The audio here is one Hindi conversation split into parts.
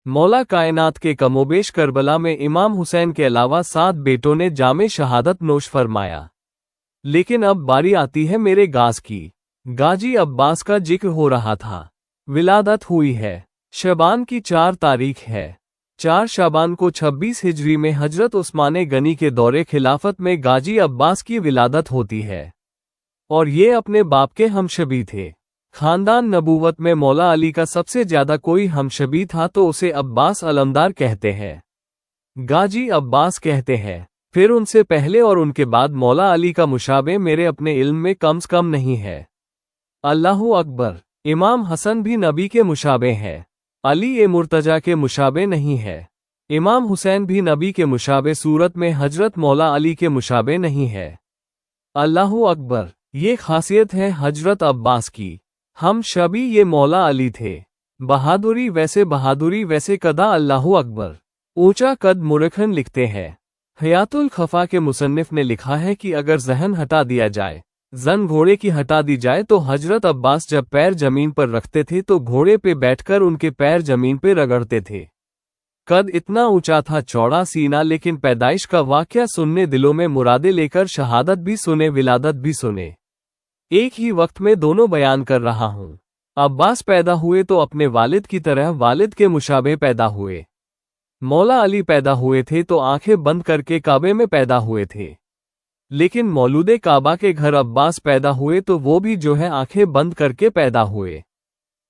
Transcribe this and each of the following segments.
मौला कायनात के कमोबेश करबला में इमाम हुसैन के अलावा 7 बेटों ने जामे शहादत नोश फरमाया। लेकिन अब बारी आती है मेरे गाज की। गाजी अब्बास का जिक्र हो रहा था। विलादत हुई है। शबान की 4 तारीख है। 4 शाबान को 26 हिजरी में हजरत उस्माने गनी के दौरे खिलाफत में गाजी अब्बास की विलादत होती है। और ये अपने बाप के हमशबी थे। खानदान नबूवत में मौला अली का सबसे ज्यादा कोई हमशबी था तो उसे अब्बास अलमदार कहते हैं, गाजी अब्बास कहते हैं। फिर उनसे पहले और उनके बाद मौला अली का मुशाबे मेरे अपने इल्म में कम से कम नहीं है। अल्लाहु अकबर। इमाम हसन भी नबी के मुशाबे हैं। अली ए मुर्तजा के मुशाबे नहीं है। इमाम हुसैन भी नबी के मुशाबे सूरत में हजरत मौला अली के मुशाबे नहीं है। अल्लाहु अकबर। ये खासियत है हजरत अब्बास की। हम शबी ये मौला अली थे। बहादुरी वैसे कदा। अल्लाहु अकबर। ऊंचा कद मुरखन लिखते हैं। हयातुल खफा के मुसन्निफ ने लिखा है कि अगर जहन हटा दिया जाए, जन घोड़े की हटा दी जाए तो हजरत अब्बास जब पैर जमीन पर रखते थे तो घोड़े पे बैठकर उनके पैर जमीन पे रगड़ते थे। कद इतना ऊंचा था, चौड़ा सीना, लेकिन पैदाइश का वाकया सुनने दिलों में मुरादे लेकर शहादत भी सुने, विलादत भी सुने। एक ही वक्त में दोनों बयान कर रहा हूं। अब्बास पैदा हुए तो अपने वालिद की तरह वालिद के मुशाबे पैदा हुए। मौला अली पैदा हुए थे तो आंखें बंद करके काबे में पैदा हुए थे। लेकिन मौलूदे काबा के घर अब्बास पैदा हुए तो वो भी जो है आंखें बंद करके पैदा हुए।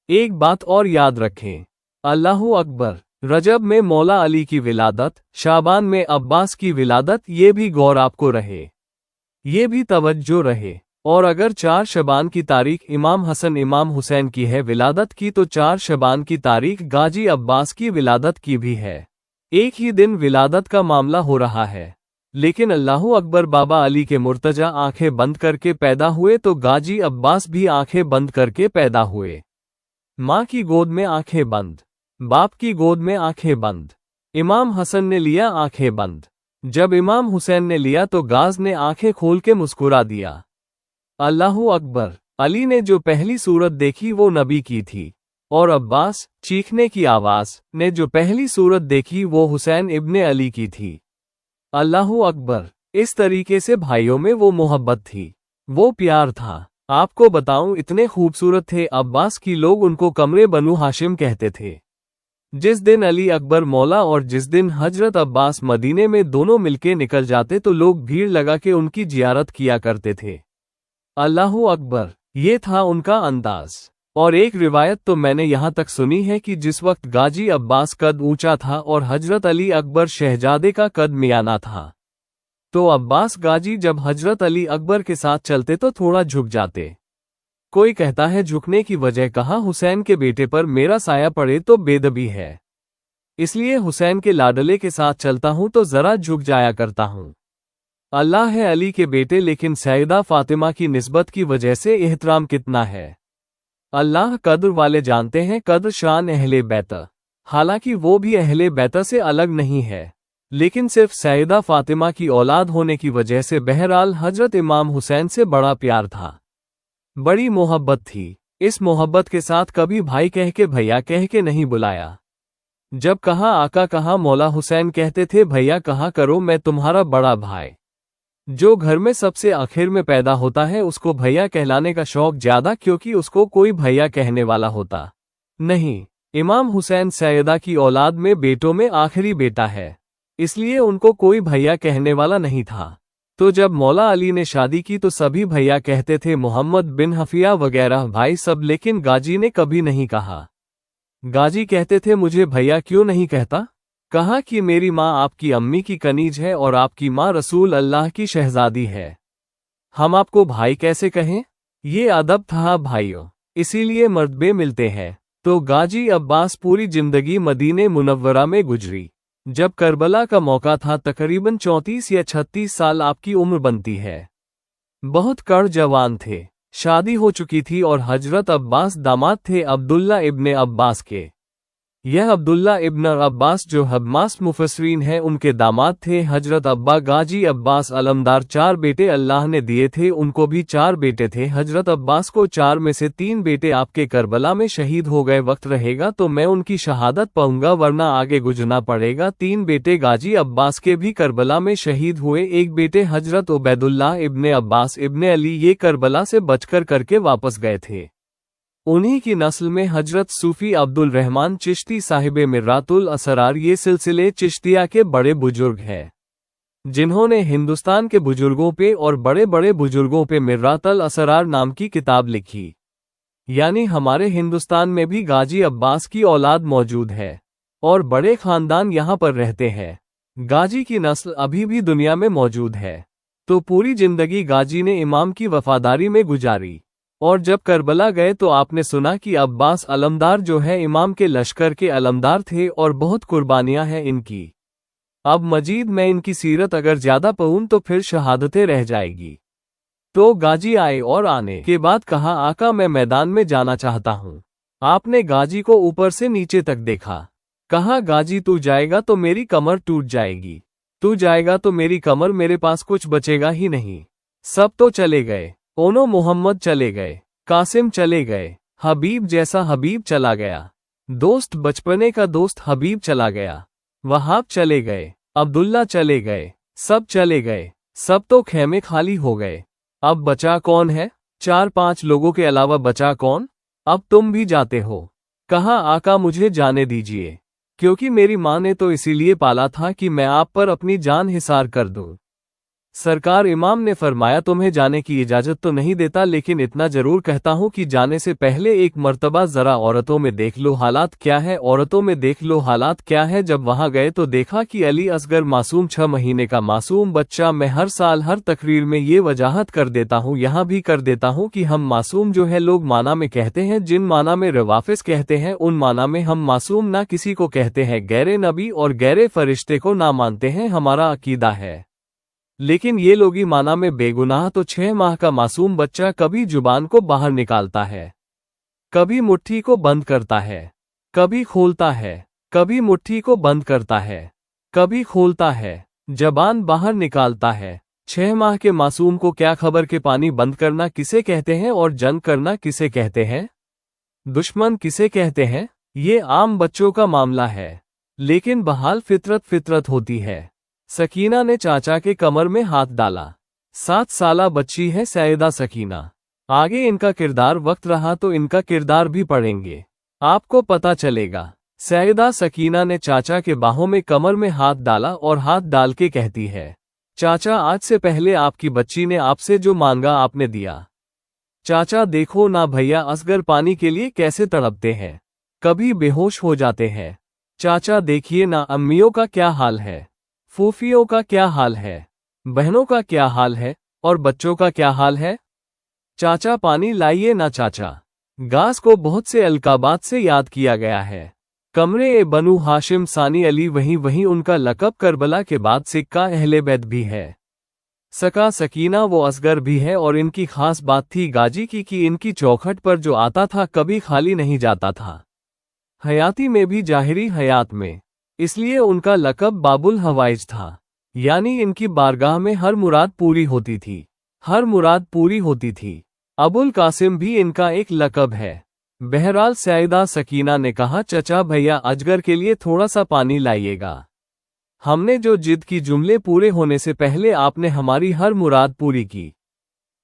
एक बात और याद रखें, अल्लाहु अकबर। रजब में मौला अली की विलादत, शाबान में अब्बास की विलादत, ये भी गौर आपको रहे, ये भी तवज्जो रहे। और अगर 4 शबान की तारीख इमाम हसन इमाम हुसैन की है विलादत की, तो 4 शबान की तारीख गाजी अब्बास की विलादत की भी है। एक ही दिन विलादत का मामला हो रहा है। लेकिन अल्लाहु अकबर, बाबा अली के मुर्तजा आंखें बंद करके पैदा हुए तो गाजी अब्बास भी आंखें बंद करके पैदा हुए। माँ की गोद में आंखें बंद, बाप की गोद में आंखें बंद। इमाम हसन ने लिया आंखें बंद। जब इमाम हुसैन ने लिया तो गाज ने आंखें खोल के मुस्कुरा दिया। अल्लाहु अकबर। अली ने जो पहली सूरत देखी वो नबी की थी, और अब्बास, चीखने की आवाज, ने जो पहली सूरत देखी वो हुसैन इब्ने अली की थी। अल्लाहु अकबर। इस तरीके से भाइयों में वो मोहब्बत थी, वो प्यार था। आपको बताऊं, इतने खूबसूरत थे अब्बास की लोग उनको कमरे बनु हाशिम कहते थे। जिस दिन अली अकबर मौला और जिस दिन हजरत अब्बास मदीने में दोनों मिलके निकल जाते तो लोग भीड़ लगा के उनकी जियारत किया करते थे। अल्लाहु अकबर। ये था उनका अंदाज। और एक रिवायत तो मैंने यहाँ तक सुनी है कि जिस वक्त गाजी अब्बास कद ऊंचा था और हजरत अली अकबर शहजादे का कद मियाना था, तो अब्बास गाजी जब हजरत अली अकबर के साथ चलते तो थोड़ा झुक जाते। कोई कहता है झुकने की वजह, कहा हुसैन के बेटे पर मेरा साया पड़े तो बेदबी है, इसलिए हुसैन के लाडले के साथ चलता हूं तो जरा झुक जाया करता हूं। अल्लाह है अली के बेटे, लेकिन सैयदा फातिमा की निस्बत की वजह से एहतराम कितना है। अल्लाह कद्र वाले जानते हैं, कद्र शान अहले बैत। हालांकि वो भी अहले बैत से अलग नहीं है, लेकिन सिर्फ सैयदा फातिमा की औलाद होने की वजह से बहरहाल हजरत इमाम हुसैन से बड़ा प्यार था, बड़ी मोहब्बत थी। इस मोहब्बत के साथ कभी भाई कह के, भैया कह के नहीं बुलाया। जब कहा आका, कहा मौला हुसैन, कहते थे भैया कहा करो, मैं तुम्हारा बड़ा भाई। जो घर में सबसे आखिर में पैदा होता है उसको भैया कहलाने का शौक ज्यादा, क्योंकि उसको कोई भैया कहने वाला होता नहीं। इमाम हुसैन सैयदा की औलाद में बेटों में आखिरी बेटा है, इसलिए उनको कोई भैया कहने वाला नहीं था। तो जब मौला अली ने शादी की तो सभी भैया कहते थे, मोहम्मद बिन हफिया वगैरह भाई सब, लेकिन गाजी ने कभी नहीं कहा। गाजी कहते थे मुझे भैया क्यों नहीं कहता? कहा कि मेरी माँ आपकी अम्मी की कनीज है और आपकी माँ रसूल अल्लाह की शहजादी है, हम आपको भाई कैसे कहें? ये अदब था भाइयों, इसीलिए मर्तबे मिलते हैं। तो गाजी अब्बास पूरी जिंदगी मदीने मुनव्वरा में गुजरी। जब करबला का मौका था तकरीबन 34 या 36 साल आपकी उम्र बनती है। बहुत कड़ जवान थे, शादी हो चुकी थी और हजरत अब्बास दामाद थे अब्दुल्ला इब्ने अब्बास के। यह अब्दुल्ला इब्न अब्बास जो हब्बास मुफस्सिरीन हैं उनके दामाद थे। हजरत अब्बा गाजी अब्बास अलमदार 4 बेटे अल्लाह ने दिए थे, उनको भी 4 बेटे थे। हजरत अब्बास को 4 में से 3 बेटे आपके करबला में शहीद हो गए। वक्त रहेगा तो मैं उनकी शहादत पाऊंगा, वरना आगे गुजरना पड़ेगा। 3 बेटे गाजी अब्बास के भी करबला में शहीद हुए। एक बेटे हजरत उबैदुल्लाह इब्ने अब्बास इब्ने अली ये करबला से बचकर करके वापस गए थे। उन्हीं की नस्ल में हजरत सूफी अब्दुल रहमान चिश्ती साहिबे मिर्रातुल असरार ये सिलसिले चिश्तिया के बड़े बुजुर्ग हैं, जिन्होंने हिंदुस्तान के बुजुर्गों पे और बड़े बड़े बुजुर्गों पे मिर्रातुल असरार नाम की किताब लिखी। यानी हमारे हिंदुस्तान में भी गाजी अब्बास की औलाद मौजूद है और बड़े खानदान यहाँ पर रहते हैं। गाजी की नस्ल अभी भी दुनिया में मौजूद है। तो पूरी जिंदगी गाजी ने इमाम की वफादारी में गुजारी, और जब करबला गए तो आपने सुना कि अब्बास अलमदार जो है इमाम के लश्कर के अलमदार थे और बहुत कुर्बानियां हैं इनकी। अब मजीद मैं इनकी सीरत अगर ज्यादा पढ़ूं तो फिर शहादतें रह जाएगी। तो गाजी आए और आने के बाद कहा, आका मैं मैदान में जाना चाहता हूँ। आपने गाजी को ऊपर से नीचे तक देखा, कहा गाजी तू जाएगा तो मेरी कमर टूट जाएगी, तू जाएगा तो मेरी कमर, मेरे पास कुछ बचेगा ही नहीं। सब तो चले गए, ओनो मोहम्मद चले गए, कासिम चले गए, हबीब जैसा हबीब चला गया, दोस्त बचपने का दोस्त हबीब चला गया, वहाब चले गए, अब्दुल्ला चले गए, सब चले गए, सब तो खेमे खाली हो गए। अब बचा कौन है? 4-5 लोगों के अलावा बचा कौन? अब तुम भी जाते हो। कहा आका मुझे जाने दीजिए, क्योंकि मेरी माँ ने तो इसीलिए पाला था कि मैं आप पर अपनी जान हिसार कर दूं। सरकार इमाम ने फरमाया तुम्हें जाने की इजाजत तो नहीं देता, लेकिन इतना जरूर कहता हूं कि जाने से पहले एक मर्तबा जरा औरतों में देख लो हालात क्या है, औरतों में देख लो हालात क्या है। जब वहां गए तो देखा कि अली असगर मासूम 6 महीने का मासूम बच्चा। मैं हर साल हर तकरीर में ये वजाहत कर देता हूँ, यहाँ भी कर देता हूँ कि हम मासूम जो है लोग माना में कहते हैं, जिन माना में रवाफिस कहते हैं उन माना में हम मासूम ना किसी को कहते हैं। गैरे नबी और गैरे फरिश्ते को ना मानते हैं, हमारा अकीदा है। लेकिन ये लोग ही माना में बेगुनाह। तो 6 माह का मासूम बच्चा कभी जुबान को बाहर निकालता है, कभी मुट्ठी को बंद करता है, कभी खोलता है, कभी मुट्ठी को बंद करता है, कभी खोलता है, जबान बाहर निकालता है। 6 माह के मासूम को क्या खबर के पानी बंद करना किसे कहते हैं और जंग करना किसे कहते हैं, दुश्मन किसे कहते हैं। ये आम बच्चों का मामला है, लेकिन बहाल फितरत होती है। सकीना ने चाचा के कमर में हाथ डाला। 7 साला बच्ची है सैयदा सकीना। आगे इनका किरदार वक्त रहा तो इनका किरदार भी पढ़ेंगे, आपको पता चलेगा। सैयदा सकीना ने चाचा के बाहों में कमर में हाथ डाला और हाथ डाल के कहती है, चाचा आज से पहले आपकी बच्ची ने आपसे जो मांगा आपने दिया। चाचा देखो ना भैया असगर पानी के लिए कैसे तड़पते हैं, कभी बेहोश हो जाते हैं। चाचा देखिए ना अम्मियों का क्या हाल है, फूफियों का क्या हाल है, बहनों का क्या हाल है और बच्चों का क्या हाल है। चाचा पानी लाइए ना चाचा। गास को बहुत से अलकाबात से याद किया गया है। कमरे ए बनु हाशिम सानी अली वहीं उनका लक़ब करबला के बाद सिक्का अहले बैत भी है। सका सकीना वो असगर भी है और इनकी खास बात थी गाजी की कि इनकी चौखट पर जो आता था कभी खाली नहीं जाता था, हयाती में भी जाहिरी हयात में। इसलिए उनका लक़ब बाबुल हवाइज था, यानी इनकी बारगाह में हर मुराद पूरी होती थी, हर मुराद पूरी होती थी। अबुल कासिम भी इनका एक लक़ब है। बहरहाल सैयदा सकीना ने कहा, चचा भैया अजगर के लिए थोड़ा सा पानी लाइएगा। हमने जो जिद की जुमले पूरे होने से पहले आपने हमारी हर मुराद पूरी की,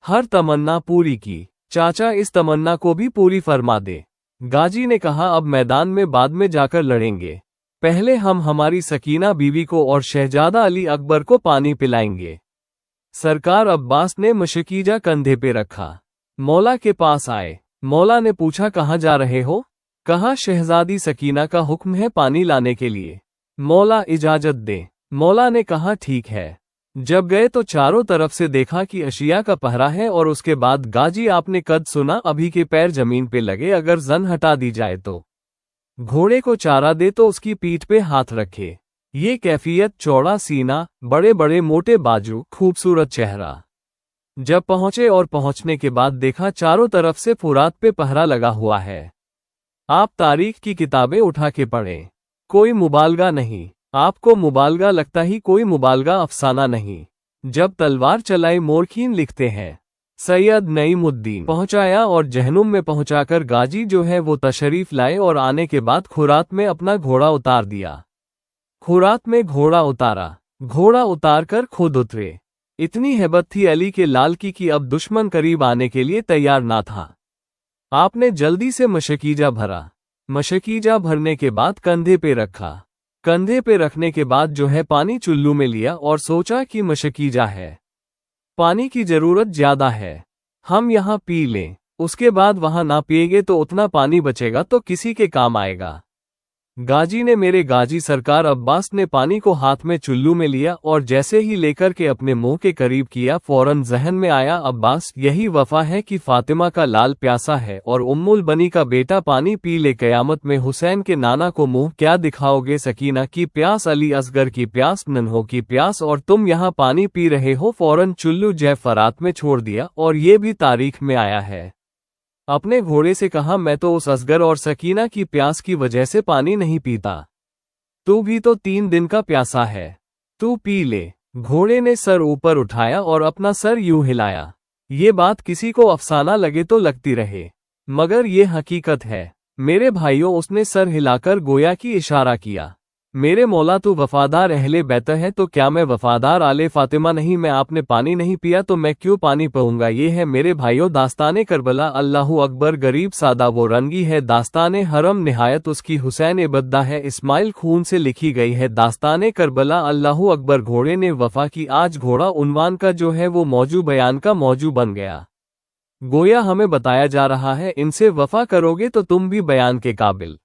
हर तमन्ना पूरी की। चाचा इस तमन्ना को भी पूरी फरमा दे। गाजी ने कहा, अब मैदान में बाद में जाकर लड़ेंगे, पहले हम हमारी सकीना बीवी को और शहजादा अली अकबर को पानी पिलाएंगे। सरकार अब्बास ने मशकीजा कंधे पे रखा, मौला के पास आए। मौला ने पूछा, कहाँ जा रहे हो? कहा, शहजादी सकीना का हुक्म है पानी लाने के लिए, मौला इजाजत दे। मौला ने कहा, ठीक है। जब गए तो चारों तरफ से देखा कि अशिया का पहरा है और उसके बाद गाजी आपने कद सुना, अभी के पैर जमीन पे लगे, अगर जन हटा दी जाए तो घोड़े को चारा दे तो उसकी पीठ पे हाथ रखे। ये कैफियत, चौड़ा सीना, बड़े बड़े मोटे बाजू, खूबसूरत चेहरा। जब पहुंचे और पहुंचने के बाद देखा चारों तरफ से फुरात पे पहरा लगा हुआ है। आप तारीख की किताबें उठा के पढ़ें, कोई मुबालगा नहीं। आपको मुबालगा लगता ही कोई मुबालगा अफसाना नहीं। जब तलवार चलाए मोरखीन लिखते हैं। सैयद नईमुद्दीन पहुंचाया और जहनुम में पहुंचाकर गाजी जो है वो तशरीफ लाए और आने के बाद खुरात में अपना घोड़ा उतार दिया। खुरात में घोड़ा उतारा, घोड़ा उतार कर खुद उतरे। इतनी हैबत थी अली के लाल की कि अब दुश्मन करीब आने के लिए तैयार ना था। आपने जल्दी से मशकीजा भरा। मशकीजा भरने के बाद कंधे पे रखा। कंधे पे रखने के बाद जो है पानी चुल्लू में लिया और सोचा कि मशकीजा है, पानी की जरूरत ज्यादा है, हम यहाँ पी लें, उसके बाद वहां ना पिएंगे तो उतना पानी बचेगा तो किसी के काम आएगा। गाजी ने मेरे गाजी सरकार अब्बास ने पानी को हाथ में चुल्लू में लिया और जैसे ही लेकर के अपने मुंह के करीब किया फौरन जहन में आया, अब्बास यही वफा है कि फातिमा का लाल प्यासा है और उम्मुल बनी का बेटा पानी पी ले। कयामत में हुसैन के नाना को मुंह क्या दिखाओगे? सकीना की प्यास, अली असगर की प्यास, नन्हों की प्यास, और तुम यहाँ पानी पी रहे हो। फौरन चुल्लू जय फरात में छोड़ दिया और ये भी तारीख में आया है। अपने घोड़े से कहा, मैं तो उस असगर और सकीना की प्यास की वजह से पानी नहीं पीता, तू भी तो 3 दिन का प्यासा है, तू पी ले। घोड़े ने सर ऊपर उठाया और अपना सर यूं हिलाया। ये बात किसी को अफसाना लगे तो लगती रहे, मगर ये हकीकत है मेरे भाइयों। उसने सर हिलाकर गोया की इशारा किया, मेरे मौला तू वफादार अहले बैत है तो क्या मैं वफादार आले फातिमा नहीं? मैं आपने पानी नहीं पिया तो मैं क्यों पानी पीऊंगा? ये है मेरे भाइयों दास्ताने करबला। अल्लाहु अकबर। गरीब सादा वो रंगी है दास्ताने हरम, निहायत उसकी हुसैन इबद्दा है, इस्माइल खून से लिखी गई है दास्ताने करबला। अल्लाहु अकबर। घोड़े ने वफा की, आज घोड़ा उन्वान का जो है वो मौजू बयान का मौजू बन गया। गोया हमें बताया जा रहा है इनसे वफा करोगे तो तुम भी बयान के काबिल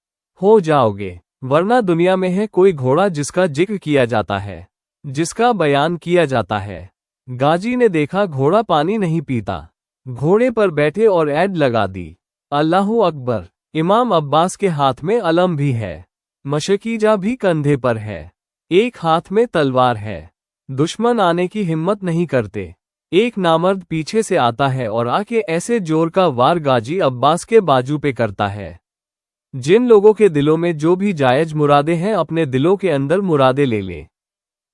हो जाओगे, वरना दुनिया में है कोई घोड़ा जिसका जिक्र किया जाता है, जिसका बयान किया जाता है। गाजी ने देखा घोड़ा पानी नहीं पीता, घोड़े पर बैठे और ऐड लगा दी। अल्लाहु अकबर। इमाम अब्बास के हाथ में अलम भी है, मशकीजा भी कंधे पर है, एक हाथ में तलवार है। दुश्मन आने की हिम्मत नहीं करते। एक नामर्द पीछे से आता है और आके ऐसे जोर का वार गाजी अब्बास के बाजू पे करता है। जिन लोगों के दिलों में जो भी जायज मुरादे हैं अपने दिलों के अंदर मुरादे ले लें।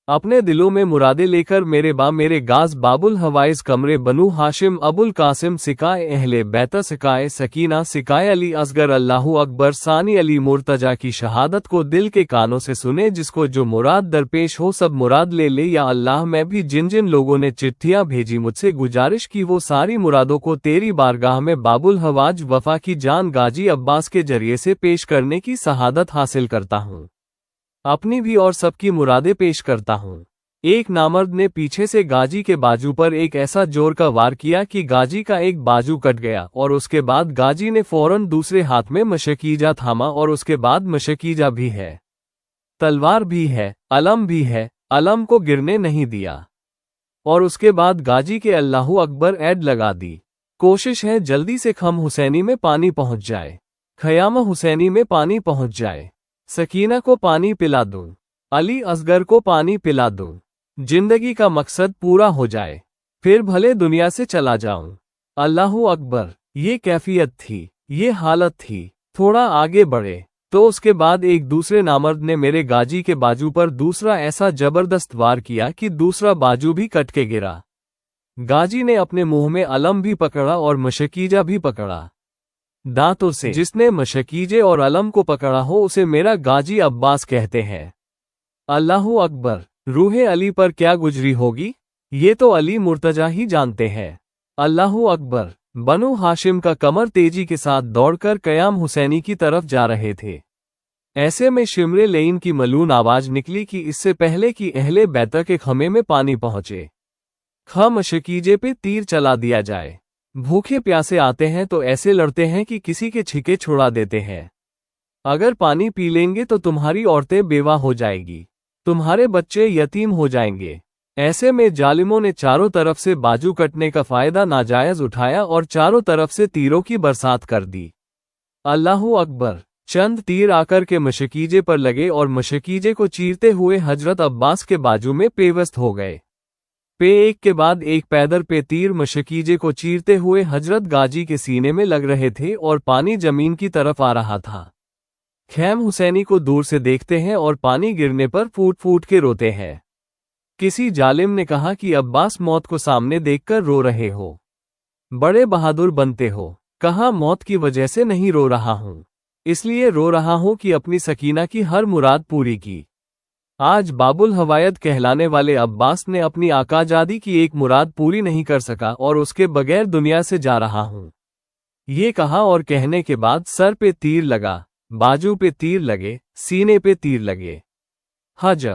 अपने दिलों में मुरादे लेकर मेरे गाज बाबुल हवाइज कमरे बनु हाशिम अबुल कासिम सिकाए अहले बैता सिकाए सकीना सिकाए अली असगर अल्लाहु अकबर सानी अली मुर्तजा की शहादत को दिल के कानों से सुने। जिसको जो मुराद दरपेश हो सब मुराद ले ले। या अल्लाह मैं भी जिन जिन लोगों ने चिट्ठियां भेजी मुझसे गुजारिश की वो सारी मुरादों को तेरी बारगाह में बाबुल हवाज वफा की जान गाजी अब्बास के जरिए से पेश करने की शहादत हासिल करता हूँ, अपनी भी और सबकी मुरादें पेश करता हूँ। एक नामर्द ने पीछे से गाजी के बाजू पर एक ऐसा जोर का वार किया कि गाजी का एक बाजू कट गया और उसके बाद गाजी ने फौरन दूसरे हाथ में मशकीजा थामा और उसके बाद मशकीजा भी है, तलवार भी है, अलम भी है, अलम को गिरने नहीं दिया और उसके बाद गाजी के अल्लाहु अकबर ऐड लगा दी। कोशिश है जल्दी से खम हुसैनी में पानी पहुंच जाए, खयामा हुसैनी में पानी पहुंच जाए, सकीना को पानी पिला दूं, अली असगर को पानी पिला दूं, जिंदगी का मकसद पूरा हो जाए, फिर भले दुनिया से चला जाऊं। अल्लाहु अकबर। ये कैफियत थी, ये हालत थी। थोड़ा आगे बढ़े तो उसके बाद एक दूसरे नामर्द ने मेरे गाजी के बाजू पर दूसरा ऐसा जबरदस्त वार किया कि दूसरा बाजू भी कट के गिरा। गाजी ने अपने मुंह में अलम भी पकड़ा और मशकीजा भी पकड़ा दांतों से। जिसने मशकीजे और अलम को पकड़ा हो उसे मेरा गाजी अब्बास कहते हैं। अल्लाहु अकबर। रूहे अली पर क्या गुजरी होगी ये तो अली मुर्तजा ही जानते हैं। अल्लाहु अकबर। बनु हाशिम का कमर तेजी के साथ दौड़कर कयाम हुसैनी की तरफ जा रहे थे। ऐसे में शिमरे लेइन की मलून आवाज निकली कि इससे पहले कि अहले बैता के खमे में पानी पहुंचे, ख मशकीजे पे तीर चला दिया जाए। भूखे प्यासे आते हैं तो ऐसे लड़ते हैं कि किसी के छिके छुड़ा देते हैं। अगर पानी पी लेंगे तो तुम्हारी औरतें बेवा हो जाएगी, तुम्हारे बच्चे यतीम हो जाएंगे। ऐसे में जालिमों ने चारों तरफ से बाजू कटने का फायदा नाजायज उठाया और चारों तरफ से तीरों की बरसात कर दी। अल्लाहु अकबर। चंद तीर आकर के मशकीजे पर लगे और मशकीजे को चीरते हुए हजरत अब्बास के बाजू में पेवस्त हो गए। पे एक के बाद एक पैदर पे तीर मशकीजे को चीरते हुए हजरत गाजी के सीने में लग रहे थे और पानी जमीन की तरफ आ रहा था। खैम हुसैनी को दूर से देखते हैं और पानी गिरने पर फूट फूट के रोते हैं। किसी जालिम ने कहा कि अब्बास मौत को सामने देखकर रो रहे हो, बड़े बहादुर बनते हो। कहा मौत की वजह से नहीं रो रहा हूं, इसलिए रो रहा हूं कि अपनी सकीना की हर मुराद पूरी की। आज बाबुल हवायत कहलाने वाले अब्बास ने अपनी आकाजादी की एक मुराद पूरी नहीं कर सका और उसके बगैर दुनिया से जा रहा हूं। ये कहा और कहने के बाद सर पे तीर लगा, बाजू पे तीर लगे, सीने पे तीर लगे। हज